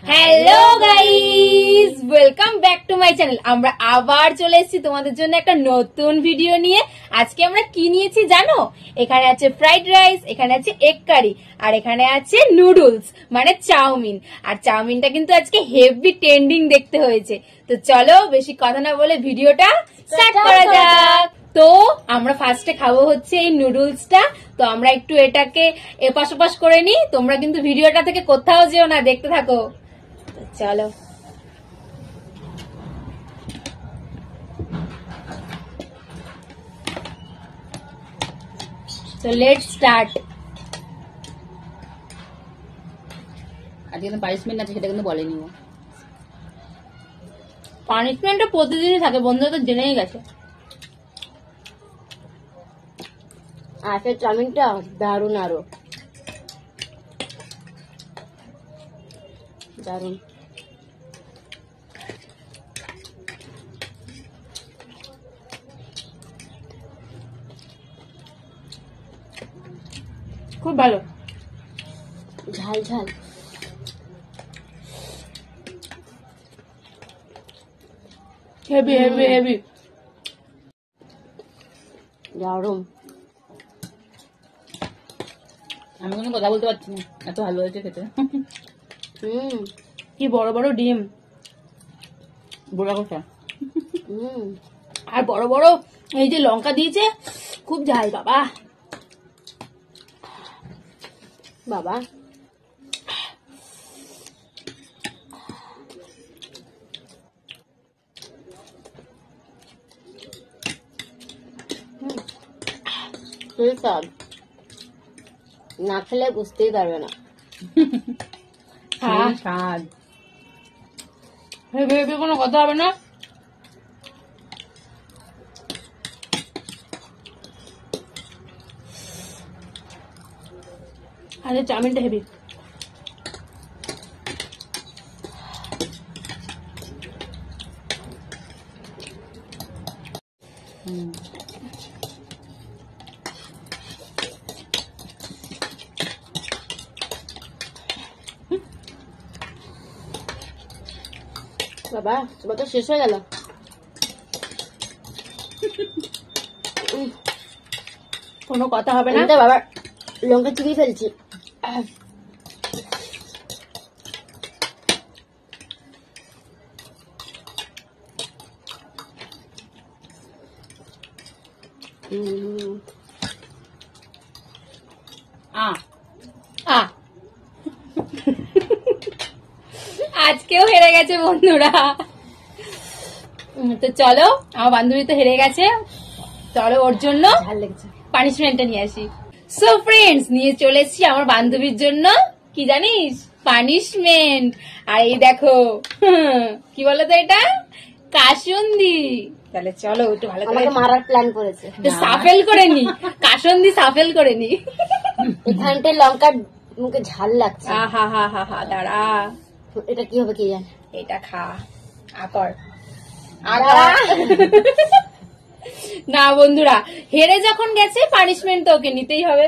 Hello guys, welcome back to my channel. আমরা আবার চলে এসেছি তোমাদের জন্য একটা নতুন ভিডিও নিয়ে। আজকে আমরা কি নিয়েছি জানো? এখানে আছে ফ্রাইড রাইস, এখানে আছে এগ কারি, আর এখানে আছে নুডলস মানে চাউমিন। আর চাউমিনটা কিন্তু আজকে হেভি ট্রেন্ডিং দেখতে হয়েছে। তো চলো বেশি কথা না বলে ভিডিওটা স্টার্ট করা যাক। তো আমরা ফার্স্টে খাবো হচ্ছে এই নুডলসটা। তো আমরা একটু এটাকে এপাশ ওপাশ করে নিই। তোমরা কিন্তু ভিডিওটা থেকে কোথাও যেও না, দেখতে থাকো। চলো তো লেটস স্টার্ট। আজকে কিন্তু পানিশমেন্ট আছে, সেটা কিন্তু বলেনি ও। পানিশমেন্টটা প্রতিদিনই থাকে, বন্ধুরা তো জেনেই গেছে। আচ্ছা, চাউমিনটা দারুণ, আরো দারুণ। খুব ভালো, ঝাল ঝাল। Heavy heavy heavy. দারুণ। আমি কোনো কথা বলতে পারছি না, এত ভালো হয়েছে খেতে। কি বড় বড় ডিম, বুড়া কথা। আর বড় বড় এই যে লঙ্কা দিয়েছে, খুব ঝাল বাবা বাবা। স্বাদ না খেলে বুঝতেই পারবে না। হ্যাঁ, স্বাদ। হেভি হেভি, কোনো কথা হবে না। আরে চাউমিনটা হেভি। বাবা, এবার তো শেষ হয়ে গেল। কোনো কথা হবে না। আমি তো বাবা লঙ্কা চিবিয়ে ফেলছি। আজকেও হেরে গেছে বন্ধুরা। তো চলো, আমার বান্ধবী তো হেরে গেছে, চলো ওর জন্য ঝাল লেগেছে। পানিশমেন্টটা নিয়ে আসি। সো ফ্রেন্ডস, নিয়ে চলে এসেছি আমার বান্ধবীর জন্য, কি জানিস, পানিশমেন্ট। আর এই দেখো, কি বলো তো, এটা কাসুন্দি। তাহলে চলো একটু ভালো করে আমাকে মারার প্ল্যান করেছে। সাফেল করে নি, কাসুন্দি সাফেল করে নি। এখানটায় লঙ্কা মুখে ঝাল লাগছে। হা হা হা হা, দাঁড়া, এটা কি হবে কি জানে। এটা খা, আকর দাঁড়া। না বন্ধুরা, হেরে যখন গেছে পানিশমেন্ট তো ওকে নিতেই হবে।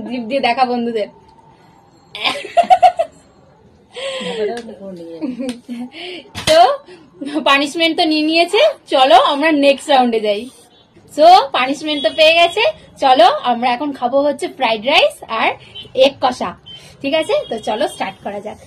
জিভ দিয়ে দেখা বন্ধুদের। তো পানিশমেন্ট তো নিয়ে নিয়েছে, চলো আমরা নেক্সট রাউন্ডে যাই। সো পানিশমেন্ট তো পেয়ে গেছে, চলো আমরা এখন খাবো হচ্ছে ফ্রাইড রাইস আর এগ কষা। ঠিক আছে, তো চলো স্টার্ট করা যাক।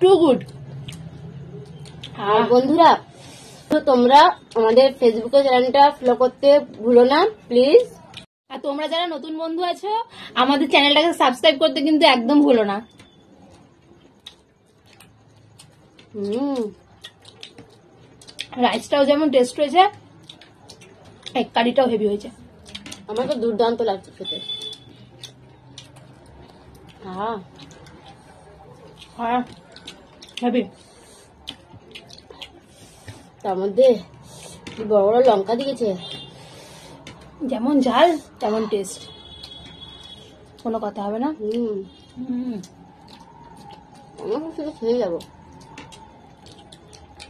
Two good. আর বন্ধুরা, তো তোমরা আমাদের ফেসবুকে চ্যানেলটা ফলো করতে ভুলো না প্লিজ। আর তোমরা যারা নতুন বন্ধু আছো, আমাদের চ্যানেলটাকে সাবস্ক্রাইব করতে কিন্তু একদম ভুলো না। রাইসটাও যেমন টেস্ট হয়েছে, এগ কারিটাও হেভি হয়েছে। আমার তো দুর্দান্ত লাগছে খেতে। হ্যাঁ হ্যাঁ, হেভি। তার মধ্যে কি বড় বড় লঙ্কা দিয়েছে। যেমন ঝাল তেমন টেস্ট, কোনো কথা হবে না। আমার শুধু খেয়ে যাবো,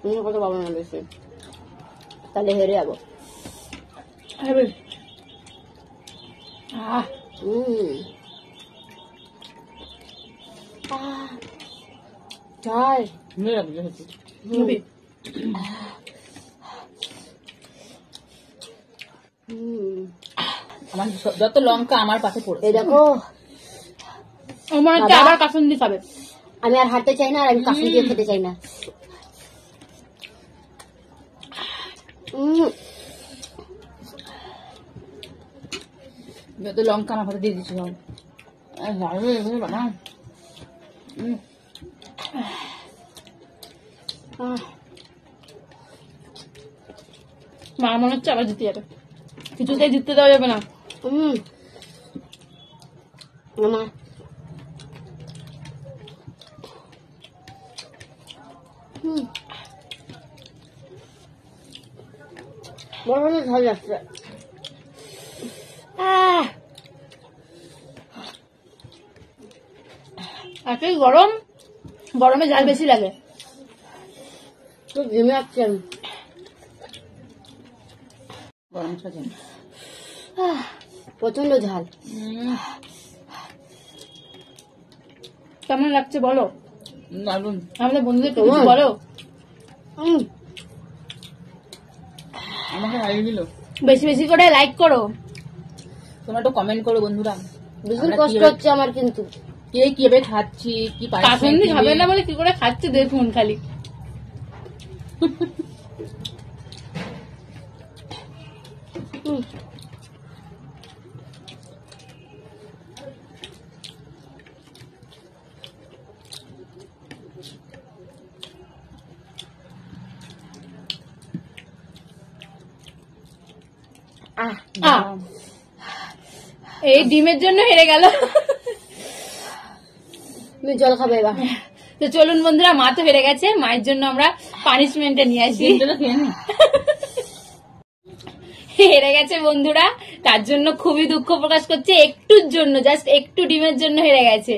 অন্য কথা পাবো না বেশি, তাহলে হেরে যাবো। চাই আমার যত লঙ্কা আমার পাশে পড়ে। এই দেখো আমার হচ্ছে আবার কাসুন্দি খাবে। আমি আর হাঁটতে চাই না, আর আমি কাশি দিয়ে খেতে চাই না। যত লঙ্কা আমার পাশে দিয়ে দিচ্ছি সব। বাবা মা মনে হচ্ছে আবার জিতে যাবে, কিছুতেই জিততে দেওয়া যাবে না। মামা বড় ঝাল যাচ্ছে। এতই গরম, গরমে ঝাল বেশি লাগে। তো ঘেমে যাচ্ছে আমি। গরম সাজে প্রচন্ড ঝাল। কেমন লাগছে বলো, দারুন। আমাদের বন্ধুদেরকে কিছু বলো। আমাকে হারিয়ে দিল। বেশি বেশি করে লাইক করো, তোমরা একটু কমেন্ট করো বন্ধুরা। ভীষণ কষ্ট হচ্ছে আমার, কিন্তু কে কিভাবে খাচ্ছি, কি কাসুন্দি খাবে না বলে কি করে খাচ্ছে দেখুন খালি। এই ডিমের জন্য হেরে গেল। তুমি জল খাবে এবার। তো চলুন বন্ধুরা, মা তো হেরে গেছে, মায়ের জন্য আমরা পানিশমেন্টে নিয়ে আসি। হেরে গেছে বন্ধুরা, তার জন্য খুবই দুঃখ প্রকাশ করছে। একটুর জন্য, জাস্ট একটু ডিমের জন্য হেরে গেছে।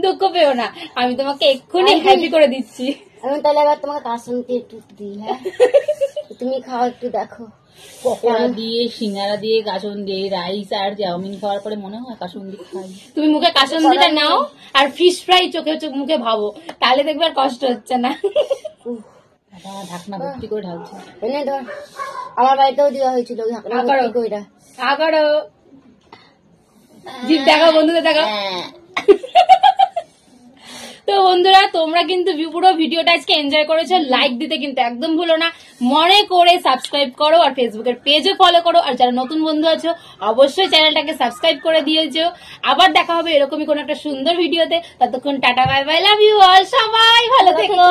দুঃখ পেও না, আমি তোমাকে এক্ষুনি হ্যাপি করে দিচ্ছি। আমি তাহলে এবার তোমাকে কাসুন্দি একটু দিই। হ্যাঁ, তুমি খাও একটু, দেখো। পকোড়া দিয়ে, সিঙ্গারা দিয়ে, কাসুন্দি, রাইস আর চাউমিন খাওয়ার পরে মনে হয় কাসুন্দি খাই। তুমি মুখে কাসুন্দিটা নাও আর ফিশ ফ্রাই চোখে মুখে ভাবো, তাহলে দেখবে আর কষ্ট হচ্ছে না। ঢাকনা ভর্তি করে ঢালছে। এনে ধর, আমার বাড়িতেও দেওয়া হয়েছিল ঢাকনা ভর্তি কইরা। আগারো জিভ দেখাও, বন্ধুদের দেখাও। তো বন্ধুরা, তোমরা কিন্তু পুরো ভিডিওটা আজকে এনজয় করেছো। লাইক দিতে কিন্তু একদম ভুলো না, মনে করে সাবস্ক্রাইব করো, আর ফেসবুকের পেজও ফলো করো। আর যারা নতুন বন্ধু আছো অবশ্যই চ্যানেলটাকে সাবস্ক্রাইব করে দিয়েছো। আবার দেখা হবে এরকমই কোন একটা সুন্দর ভিডিওতে। ততক্ষণ tata, bye bye, love you all. সবাই ভালো থেকো।